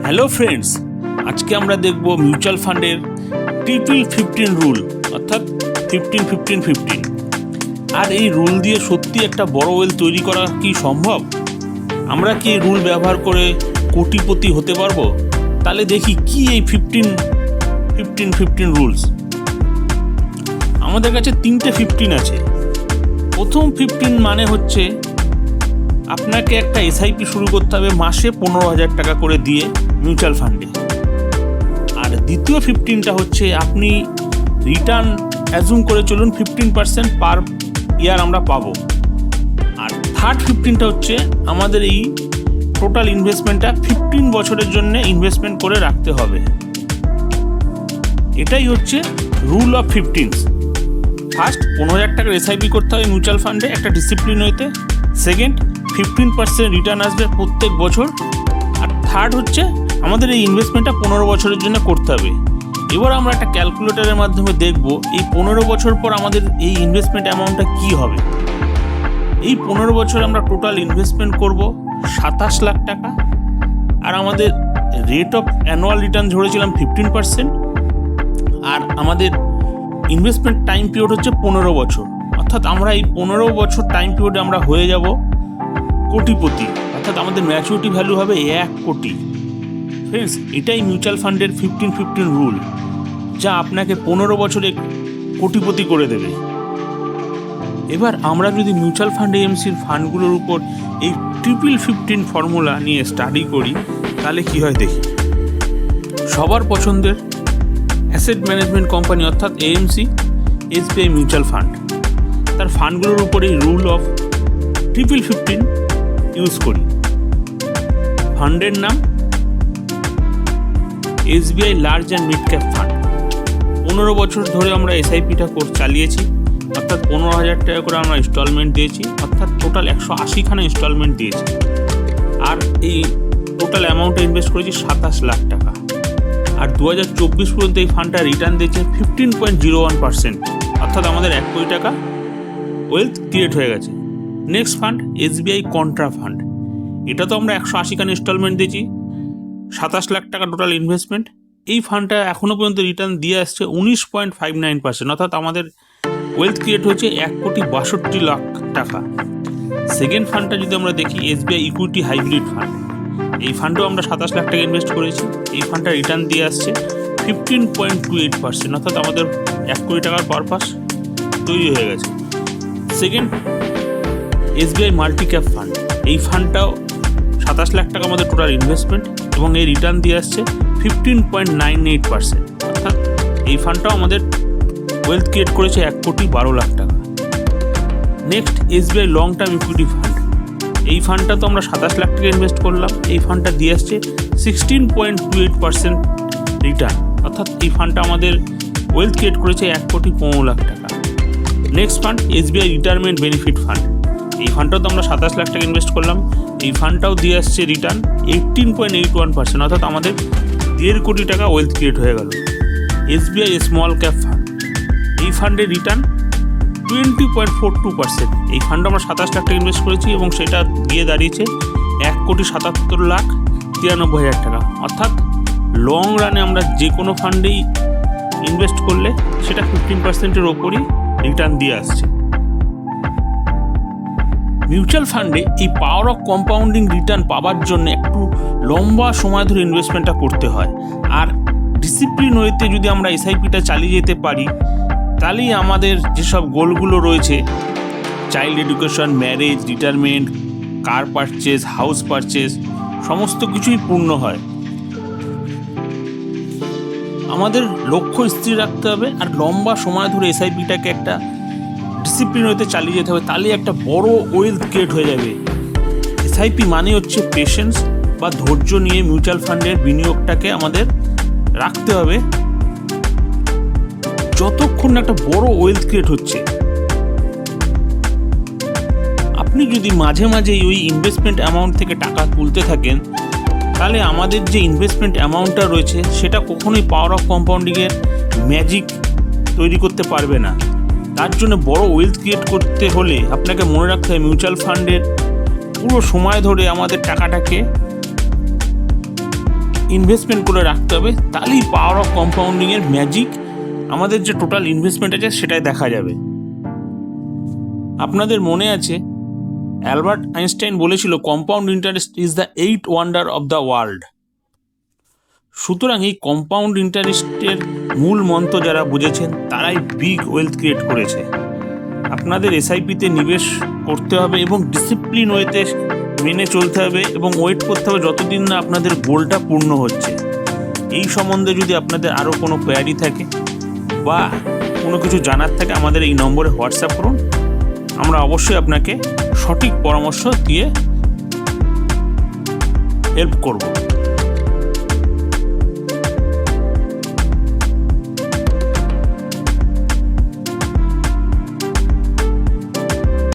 Hello friends, আজকে আমরা দেখব মিউচুয়াল ফান্ডের ট্রিপল 15 রুল, অর্থাৎ 15-15-15। আর এই রুল দিয়ে সত্যি একটা বড় ওয়েলথ তৈরি করা কি সম্ভব? আমরা কি এই রুল ব্যবহার করে কোটিপতি হতে পারবো? তাহলে দেখি কি এই 15-15-15 রুলস। আমাদের কাছে 3টে 15 আছে। প্রথম 15 মানে হচ্ছে আপনাকে একটা এসআইপি শুরু করতে হবে মাসে 15,000 টাকা করে দিয়ে মিউচুয়াল ফান্ডে। আর দ্বিতীয় 15টা হচ্ছে আপনি রিটার্ন অ্যাজুম করে চলুন 15% পার ইয়ার আমরা পাবো। আর থার্ড 15টা হচ্ছে আমাদের এই টোটাল ইনভেস্টমেন্টটা 15 বছরের জন্য ইনভেস্টমেন্ট করে রাখতে হবে। এটাই হচ্ছে রুল অফ 15। ফার্স্ট 15,000 টাকার এসআইপি করতে হবে মিউচুয়াল ফান্ডে একটা ডিসিপ্লিন হইতে। সেকেন্ড 15% রিটার্ন আসবে প্রত্যেক বছর। আর থার্ড হচ্ছে আমাদের এই ইনভেস্টমেন্টটা 15 বছরের জন্য করতে হবে। এবার আমরা একটা ক্যালকুলেটরের মাধ্যমে দেখব এই 15 বছর পর আমাদের এই ইনভেস্টমেন্ট অ্যামাউন্টটা কী হবে। এই 15 বছর আমরা টোটাল ইনভেস্টমেন্ট করব 27 লাখ টাকা। আর আমাদের রেট অফ অ্যানুয়াল রিটার্ন ধরেছিলাম 15%। আর আমাদের ইনভেস্টমেন্ট টাইম পিরিয়ড হচ্ছে 15 বছর। অর্থাৎ আমরা এই 15 বছর টাইম পিরিয়ডে আমরা হয়ে যাব কোটিপতি, অর্থাৎ আমাদের ম্যাচুরিটি ভ্যালু হবে 1 কোটি। ফ্রেন্ডস, এটাই মিউচুয়াল ফান্ডের 15-15 রুল, যা আপনাকে 15 বছরে কোটিপতি করে দেবে। এবার আমরা যদি মিউচুয়াল ফান্ড এএমসির ফান্ডগুলোর উপর এই 15-15 ফর্মুলা নিয়ে স্টাডি করি, তাহলে কী হয় দেখি। সবার পছন্দের অ্যাসেট ম্যানেজমেন্ট কোম্পানি অর্থাৎ এএমসি, এসবিআই মিউচুয়াল ফান্ড, তার ফান্ডগুলোর উপরে রুল অফ 15-15 ইউজ করি। ফান্ডের নাম SBI large and mid cap fund. 15 বছর ধরে আমরা এসআইপিটা চালিয়েছি, অর্থাৎ 15,000 টাকা করে আমরা ইনস্টলমেন্ট দিয়েছি, অর্থাৎ টোটাল 180খানা ইনস্টলমেন্ট দিয়েছি। আর এই টোটাল অ্যামাউন্টে ইনভেস্ট করেছি 27 লাখ টাকা। আর 2024 পর্যন্ত এই ফান্ডটা রিটার্ন দিয়েছে 15.01%, অর্থাৎ আমাদের 1 কোটি টাকা ওয়েলথ ক্রিয়েট হয়ে গেছে। Next fund SBI contra fund. এটা তো আমরা 180খানা ইনস্টলমেন্ট দিয়েছি, 27 লাখ টাকা টোটাল ইনভেস্টমেন্ট। এই ফান্ডটা এখনও পর্যন্ত রিটার্ন দিয়ে আসছে 19.59%, অর্থাৎ আমাদের ওয়েলথ ক্রিয়েট হয়েছে 1,62 লাখ টাকা। সেকেন্ড ফান্ডটা যদি আমরা দেখি এসবিআই ইকুইটি হাইব্রিড ফান্ড। এই ফান্ডেও আমরা 27 লাখ টাকা ইনভেস্ট করেছি। এই ফান্ডটা রিটার্ন দিয়ে আসছে 15.28%, অর্থাৎ আমাদের 1 কোটি টাকার পারপাস তৈরি হয়ে গেছে। Second SBI multi cap fund. এই ফান্ডটাও 27 লাখ টাকা আমাদের টোটাল ইনভেস্টমেন্ট এবং এই রিটার্ন দিয়ে আসছে 15.98%, অর্থাৎ এই ফান্ডটাও আমাদের ওয়েলথ ক্রিয়েট করেছে 1,12 লাখ টাকা। Next SBI long term equity fund. এই ফান্ডটা তো আমরা 27 লাখ টাকা ইনভেস্ট করলাম। এই ফান্ডটা দিয়ে আসছে 16.28% রিটার্ন, অর্থাৎ এই ফান্ডটা আমাদের ওয়েলথ ক্রিয়েট করেছে 1,15 লাখ টাকা। Next fund SBI retirement benefit fund. এই ফান্ডটাও তো আমরা 27 লাখ টাকা ইনভেস্ট করলাম। এই ফান্ডটাও দিয়ে আসছে রিটার্ন 18.81%, অর্থাৎ আমাদের 1.5 কোটি টাকা ওয়েলথ ক্রিয়েট হয়ে গেল। SBI small cap fund. এই ফান্ডের রিটার্ন 20.42%। এই ফান্ডে আমরা 27 লাখ টাকা ইনভেস্ট করেছি এবং সেটা দিয়ে দাঁড়িয়েছে 1,77,93,000 টাকা, অর্থাৎ লং রানে আমরা যে কোনো ফান্ডেই ইনভেস্ট করলে সেটা 15%-এর ওপরই রিটার্ন দিয়ে আসছে। মিউচুয়াল ফান্ডে এই পাওয়ার অফ কম্পাউন্ডিং রিটার্ন পাওয়ার জন্য একটু লম্বা সময় ধরে ইনভেস্টমেন্টটা করতে হয়। আর ডিসিপ্লিন ওয়েতে যদি আমরা এসআইপিটা চালিয়ে যেতে পারি, তাহলেই আমাদের যেসব গোলগুলো রয়েছে, চাইল্ড এডুকেশন, ম্যারেজ, রিটায়ারমেন্ট, কার পারচেজ, হাউস পারচেজ, সমস্ত কিছুই পূর্ণ হয়। আমাদের লক্ষ্য স্থির রাখতে হবে আর লম্বা সময় ধরে এসআইপিটাকে একটা ডিসিপ্লিন হতে চালিয়ে যেতে হবে, তাহলে একটা বড় ওয়েলথ ক্রিয়েট হয়ে যাবে। এসআইপি মানে হচ্ছে পেশেন্স বা ধৈর্য নিয়ে মিউচুয়াল ফান্ডের বিনিয়োগটাকে আমাদের রাখতে হবে, যতক্ষণ না একটা বড় ওয়েলথ ক্রিয়েট হচ্ছে। আপনি যদি মাঝে মাঝে ওই ইনভেস্টমেন্ট অ্যামাউন্ট থেকে টাকা তুলতে থাকেন, তাহলে আমাদের যে ইনভেস্টমেন্ট অ্যামাউন্টটা রয়েছে সেটা কখনোই পাওয়ার অফ কম্পাউন্ডিংয়ের ম্যাজিক তৈরি করতে পারবে না। তার জন্য বড় ওয়েলথ ক্রিয়েট করতে হলে আপনাকে মনে রাখতে হবে মিউচুয়াল ফান্ডের পুরো সময় ধরে আমাদের টাকাটাকে ইনভেস্টমেন্ট করে রাখতে হবে, তাহলেই পাওয়ার অফ কম্পাউন্ডিংয়ের ম্যাজিক আমাদের যে টোটাল ইনভেস্টমেন্ট আছে সেটাই দেখা যাবে। আপনাদের মনে আছে অ্যালবার্ট আইনস্টাইন বলেছিল compound interest is the 8th wonder of the world. সুতরাং এই কম্পাউন্ড ইন্টারেস্টের মূল মন্ত্র যারা বুঝেছেন তারাই বিগ ওয়েলথ ক্রিয়েট করেছে। আপনাদের এসআইপিতে নিবেশ করতে হবে এবং ডিসিপ্লিন ওয়েতে মেনে চলতে হবে এবং ওয়েট করতে হবে যতদিন না আপনাদের গোলটা পূর্ণ হচ্ছে। এই সম্বন্ধে যদি আপনাদের আরও কোনো কোয়ারি থাকে বা কোনো কিছু জানার থাকে আমাদের এই নম্বরে হোয়াটসঅ্যাপ করুন, আমরা অবশ্যই আপনাকে সঠিক পরামর্শ দিয়ে হেল্প করব।